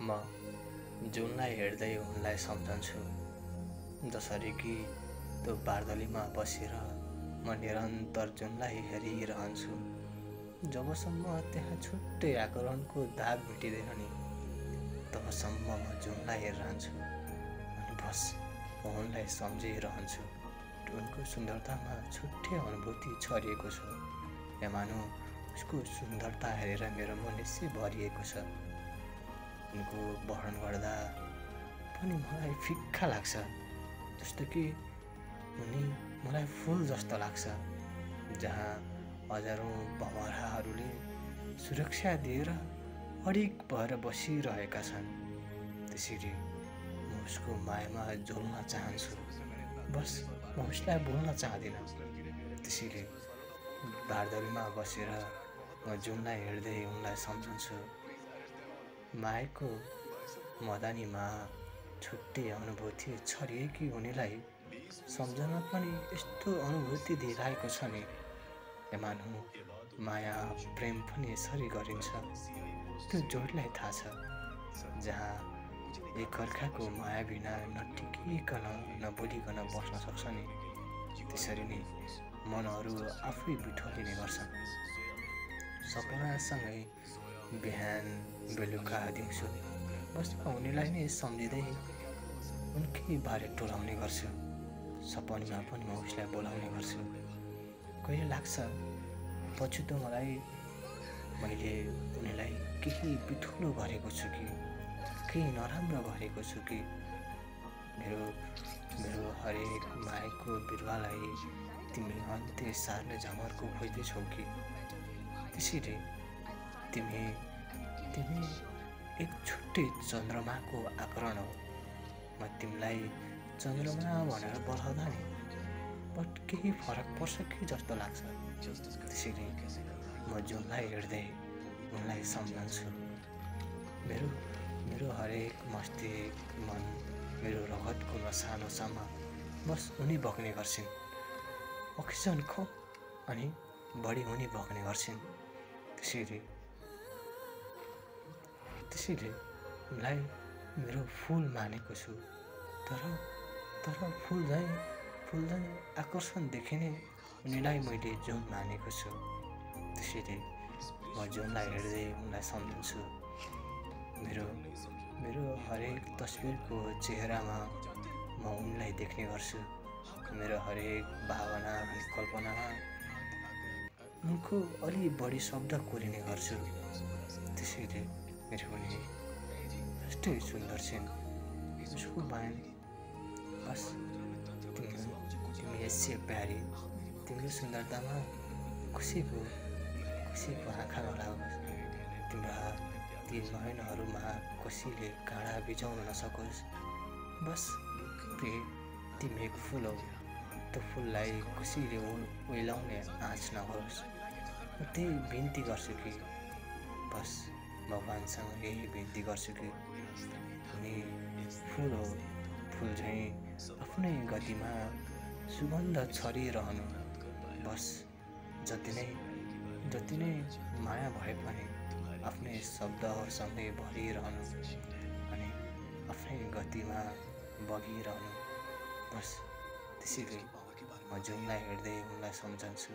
म जुनलाई हेर्दै उनलाई सम्झन्छु, जसरी कि त्यो बार्दलीमा बसेर म निरन्तर जुनलाई हेरिरहन्छु जबसम्म त्यहाँ छुट्टै आकर्षणको दाग भेटिँदैन नि, तबसम्म म जुनलाई हेरिरहन्छु अनि बस म उनलाई सम्झिरहन्छु। उनको सुन्दरतामा छुट्टै अनुभूति छरिएको छ, या मानौ उसको सुन्दरता हेरेर मेरो मन यसै भरिएको छ। उनको वर्णन गर्दा पनि मलाई फिक्का लाग्छ, जस्तो कि उनी मलाई फुल जस्तो लाग्छ, जहाँ हजारौँ भँवराहरूले सुरक्षा दिएर अडिग भएर बसिरहेका छन्। त्यसरी म उसको मायामा झुल्न चाहन्छु, बस म उसलाई भुल्न चाहदिनँ। त्यसैले बार्दलीमा बसेर म जुनलाई हेर्दै उनलाई सम्झन्छु। मायाको मदानीमा छुट्टै अनुभूति छरिएकी उनीलाई सम्झन पनि यस्तो अनुभूति दिइरहेको छ नि, मानौ माया प्रेम पनि यसरी गरिन्छ, त्यो जोडलाई थाहा छ। जहाँ एकअर्काको माया बिना नटिकिकन नबोलिकन बस्न सक्छ नि, त्यसरी नै मनहरू आफै बिठोलिने गर्छन्। सपनासँगै बिहान बेलुका दिउँसो बस म उनीलाई नै सम्झिँदै उनकै बारे टोलाउने गर्छु। सपनामा पनि म उसलाई बोलाउने गर्छु। कहिले लाग्छ पछुतो मैले उनीलाई केही बिठुलो गरेको छु कि, केही नराम्रो गरेको छु कि, मेरो हरेक मायाको बिरुवालाई तिमी अन्त्य सार्ने झमर्को खोज्दैछौ कि। त्यसैले तिमी एक छुट्टै चन्द्रमाको आकर्षण हो। म तिमीलाई चन्द्रमा भनेर बोलाउँदा नि बट केही फरक पर्छ कि जस्तो लाग्छ। त्यसैले म जुनलाई हेर्दै उनलाई सम्झन्छु। मेरो हरेक मस्तिष्क मन मेरो रगतको नसानोसम्म बस उनी बग्ने गर्छिन्। अक्सिजन कम अनि बढी उनी बग्ने गर्छिन्। त्यसैले उनलाई मेरो फुल मानेको छु। तर फुल झैँ आकर्षण देखिने उनीलाई मैले जुन मानेको छु। त्यसैले म जुनलाई हेर्दै उनलाई सम्झन्छु। मेरो हरेक तस्बिरको चेहरामा म उनलाई देख्ने गर्छु। मेरो हरेक भावना अनि कल्पनामा उनको अलि बढी शब्द कोरिने गर्छु। त्यसैले मेरो उनी यस्तै सुन्दर छिन्। उसको बयान बस तिमी यसै प्यारी, तिम्रो सुन्दरतामा खुसीको आँखा नलागोस्, तिम्रा ती नयनहरूमा कसैले काँडा बिजाउन नसकोस्। बस प्रिय, तिमी एक फुल हौ, त्यो फुललाई कसैले ओइलाउने आँच नहोस्। म त्यही बिन्ती गर्छु कि बस भगवान्सँग यही बिन्ती गर्छु कि उनी फुल हो, फुल झैँ आफ्नै गतिमा सुगन्ध छरिरहनु। बस जति नै माया भए पनि आफ्नै शब्दसँगै भरिरहनु अनि आफ्नै गतिमा बगिरहनु। बस त्यसैले म जुनलाई हेर्दै उनलाई सम्झन्छु।